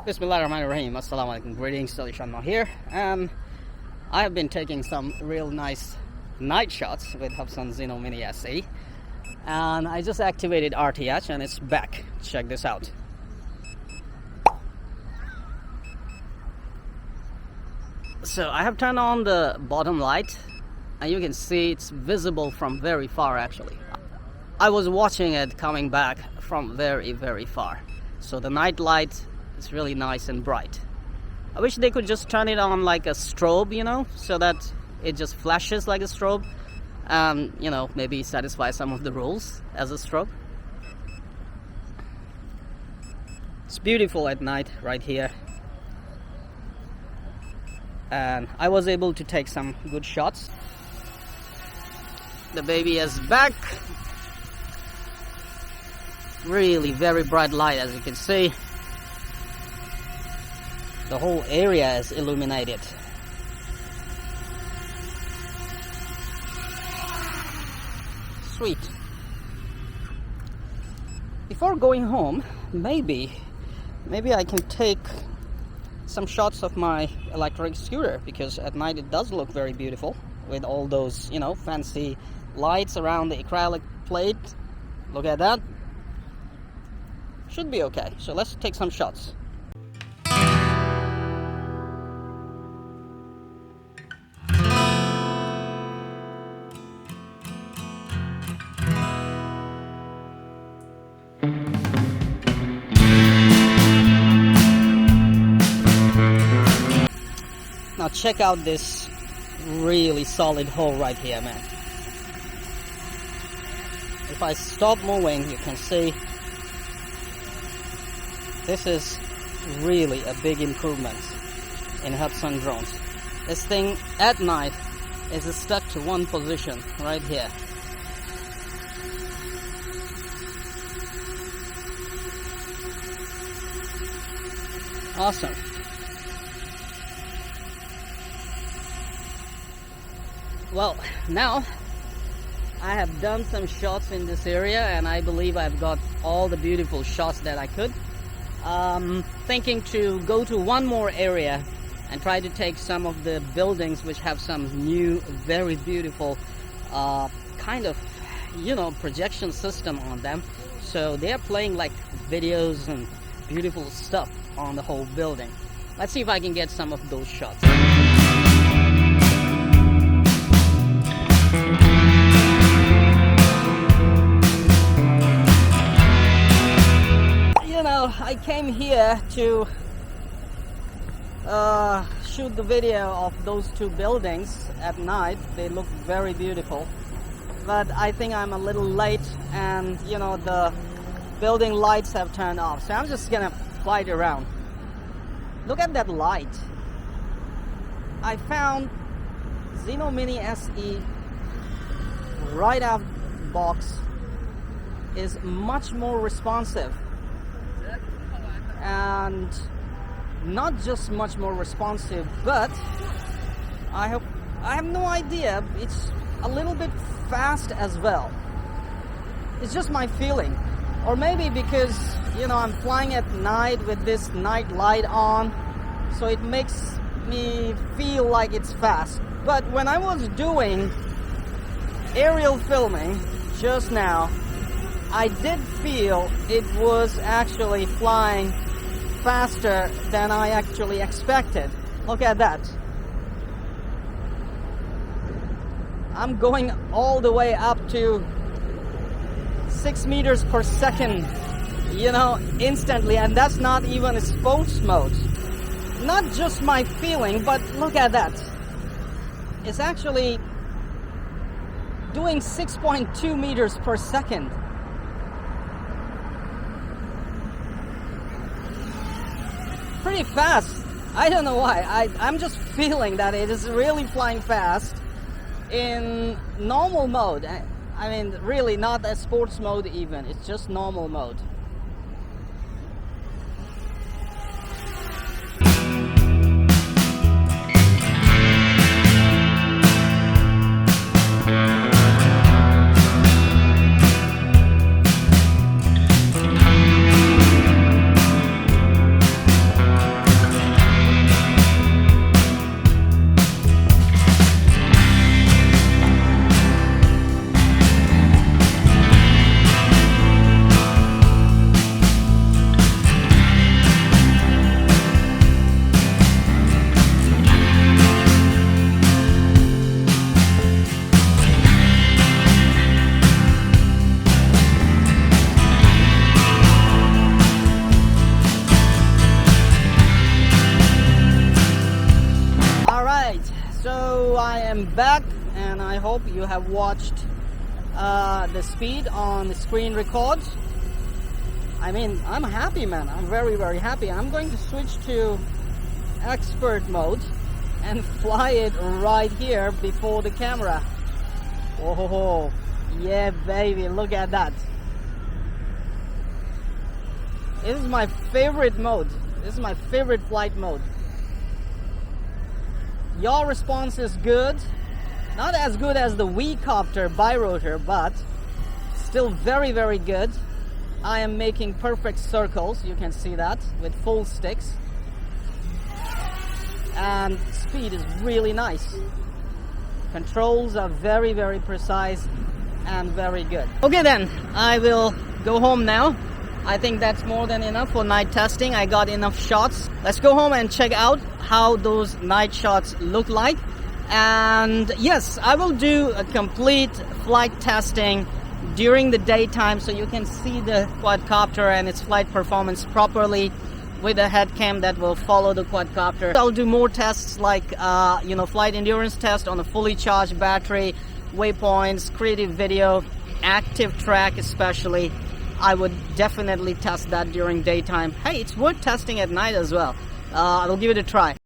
Bismillahirrahmanirrahim. Assalamu alaikum. Greetings, AliShanMao here. I have been taking some real nice night shots with Hubsan Zino Mini SE, and I just activated RTH and it's back. Check this out. So I have turned on the bottom light and you can see it's visible from very far. Actually, I was watching it coming back from very far. So the night light is really nice and bright. I wish they could just turn it on like a strobe, so that it just flashes like a strobe, and maybe satisfy some of the rules as a strobe. It's beautiful at night right here, and I was able to take some good shots. The baby is back. Really very bright light, as you can see. The whole area is illuminated. Sweet. Before going home, maybe I can take some shots of my electric scooter, because at night it does look very beautiful with all those, fancy lights around the acrylic plate. Look at that. Should be okay. So let's take some shots. Now check out this really solid hole right here, man. If I stop moving, you can see this is really a big improvement in Hubsan drones. This thing at night is stuck to one position right here. Awesome. Well, now I have done some shots in this area and I believe I've got all the beautiful shots that I could. Thinking to go to one more area and try to take some of the buildings which have some new, very beautiful kind of, projection system on them. So they are playing like videos and beautiful stuff on the whole building. Let's see if I can get some of those shots. I came here to shoot the video of those two buildings at night. They look very beautiful, but I think I'm a little late and the building lights have turned off, so I'm just gonna fly it around. Look at that light. I found Zino Mini SE right out of the box is much more responsive, and not just much more responsive, but I have no idea, it's a little bit fast as well. It's just my feeling, or maybe because I'm flying at night with this night light on, so it makes me feel like it's fast. But when I was doing aerial filming just now, I did feel it was actually flying faster than I actually expected. Look at that. I'm going all the way up to 6 meters per second, instantly, and that's not even a sports mode. Not just my feeling, but look at that. It's actually doing 6.2 meters per second. Pretty fast. I don't know why. I'm just feeling that it is really flying fast in normal mode. I mean, really not a sports mode even. It's just normal mode. so I am back, and I hope you have watched the speed on the screen record. I mean, I'm happy, man. I'm very, very happy. I'm going to switch to expert mode and fly it right here before the camera. Oh, yeah, baby, look at that. This is my favorite mode. This is my favorite flight mode. Yaw response is good. Not as good as the V-copter birotor, but still very, very good. I am making perfect circles, you can see that, with full sticks. And speed is really nice. Controls are very, very precise and very good. Okay then, I will go home now. I think that's more than enough for night testing. I got enough shots. Let's go home and check out how those night shots look like. And yes, I will do a complete flight testing during the daytime so you can see the quadcopter and its flight performance properly with a head cam that will follow the quadcopter. I'll do more tests like flight endurance test on a fully charged battery, waypoints, creative video, active track especially. I would definitely test that during daytime. Hey, it's worth testing at night as well. I'll give it a try.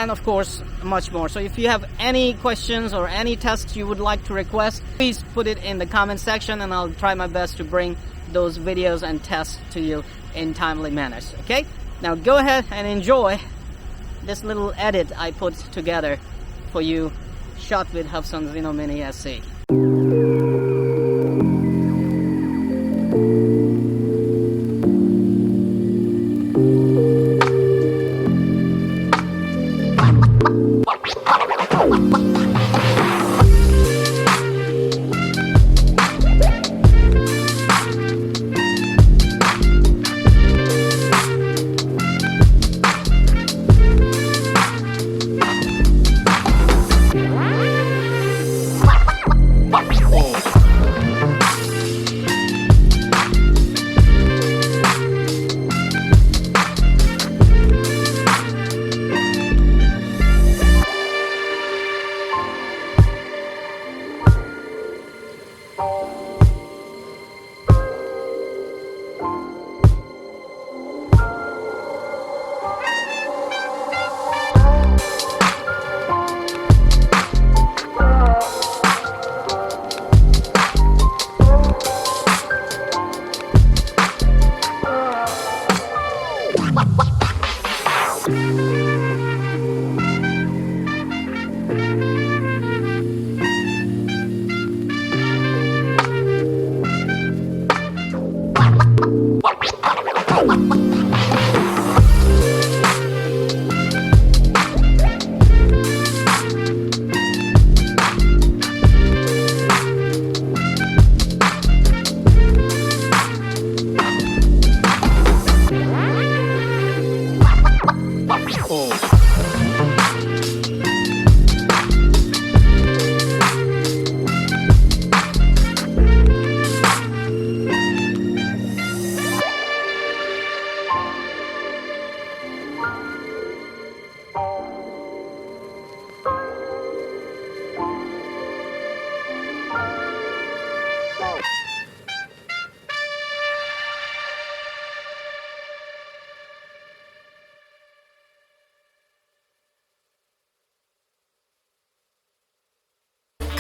and of course much more. So if you have any questions or any tests you would like to request, please put it in the comment section and I'll try my best to bring those videos and tests to you in timely manners. Okay, now go ahead and enjoy this little edit I put together for you, shot with Hubsan Zino Mini SC.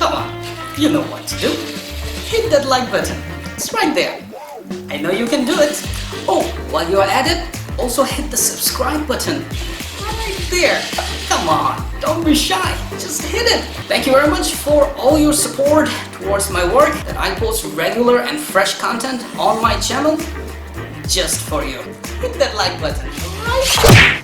Come on, you know what to do. Hit that like button. It's right there. I know you can do it. Oh, while you're at it, also hit the subscribe button. Right there. Come on, don't be shy. Just hit it. Thank you very much for all your support towards my work, that I post regular and fresh content on my channel just for you. Hit that like button. Right?